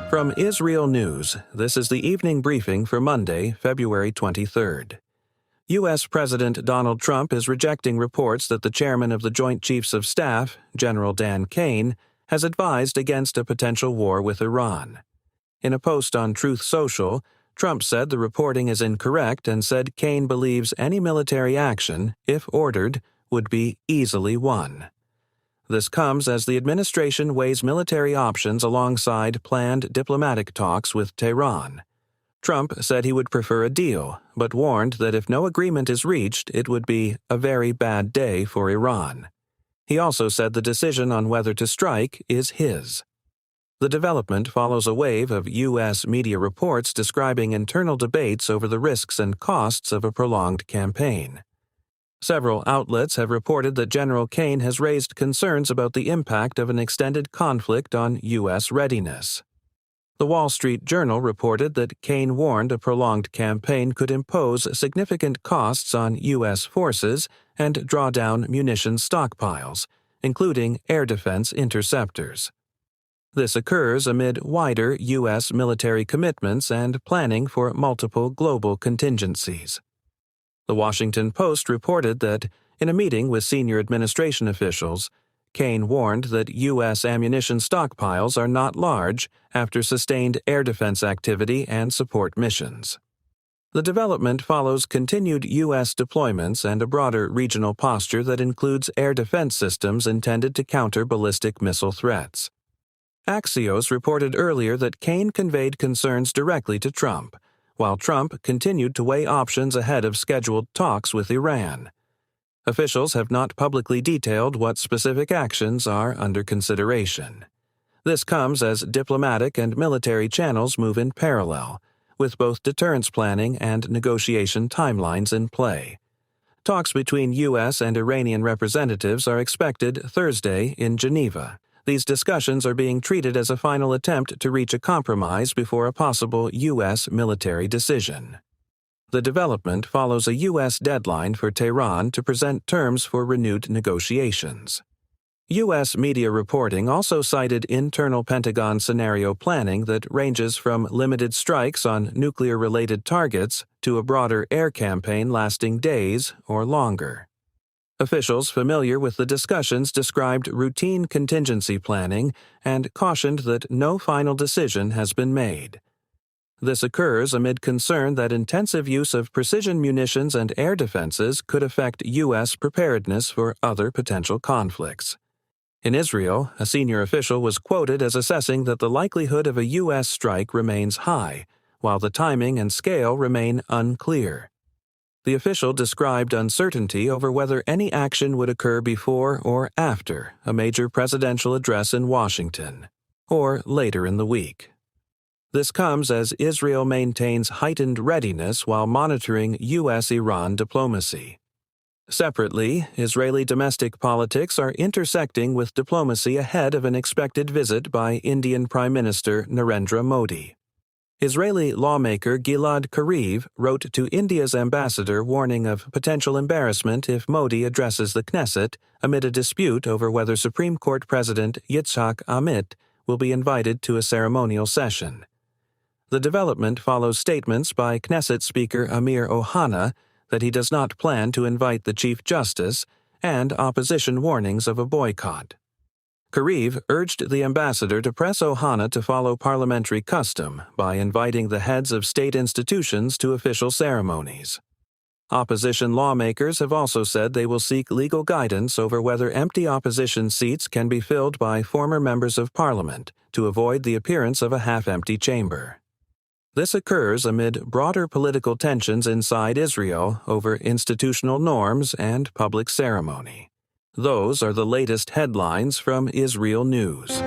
From IsReal News, this is the evening briefing for Monday, February 23rd. U.S. President Donald Trump is rejecting reports that the chairman of the Joint Chiefs of Staff, General Dan Kane, has advised against a potential war with Iran. In a post on Truth Social, Trump said the reporting is incorrect and said Kane believes any military action, if ordered, would be easily won. This comes as the administration weighs military options alongside planned diplomatic talks with Tehran. Trump said he would prefer a deal, but warned that if no agreement is reached, it would be a very bad day for Iran. He also said the decision on whether to strike is his. The development follows a wave of U.S. media reports describing internal debates over the risks and costs of a prolonged campaign. Several outlets have reported that General Kane has raised concerns about the impact of an extended conflict on U.S. readiness. The Wall Street Journal reported that Kane warned a prolonged campaign could impose significant costs on U.S. forces and draw down munitions stockpiles, including air defense interceptors. This occurs amid wider U.S. military commitments and planning for multiple global contingencies. The Washington Post reported that, in a meeting with senior administration officials, Kane warned that U.S. ammunition stockpiles are not large after sustained air defense activity and support missions. The development follows continued U.S. deployments and a broader regional posture that includes air defense systems intended to counter ballistic missile threats. Axios reported earlier that Kane conveyed concerns directly to Trump, while Trump continued to weigh options ahead of scheduled talks with Iran. Officials have not publicly detailed what specific actions are under consideration. This comes as diplomatic and military channels move in parallel, with both deterrence planning and negotiation timelines in play. Talks between U.S. and Iranian representatives are expected Thursday in Geneva. These discussions are being treated as a final attempt to reach a compromise before a possible U.S. military decision. The development follows a U.S. deadline for Tehran to present terms for renewed negotiations. U.S. media reporting also cited internal Pentagon scenario planning that ranges from limited strikes on nuclear-related targets to a broader air campaign lasting days or longer. Officials familiar with the discussions described routine contingency planning and cautioned that no final decision has been made. This occurs amid concern that intensive use of precision munitions and air defenses could affect U.S. preparedness for other potential conflicts. In Israel, a senior official was quoted as assessing that the likelihood of a U.S. strike remains high, while the timing and scale remain unclear. The official described uncertainty over whether any action would occur before or after a major presidential address in Washington, or later in the week. This comes as Israel maintains heightened readiness while monitoring U.S.-Iran diplomacy. Separately, Israeli domestic politics are intersecting with diplomacy ahead of an expected visit by Indian Prime Minister Narendra Modi. Israeli lawmaker Gilad Kariv wrote to India's ambassador warning of potential embarrassment if Modi addresses the Knesset amid a dispute over whether Supreme Court President Yitzhak Amit will be invited to a ceremonial session. The development follows statements by Knesset Speaker Amir Ohana that he does not plan to invite the Chief Justice and opposition warnings of a boycott. Kariv urged the ambassador to press Ohana to follow parliamentary custom by inviting the heads of state institutions to official ceremonies. Opposition lawmakers have also said they will seek legal guidance over whether empty opposition seats can be filled by former members of parliament to avoid the appearance of a half-empty chamber. This occurs amid broader political tensions inside Israel over institutional norms and public ceremony. Those are the latest headlines from IsReal News.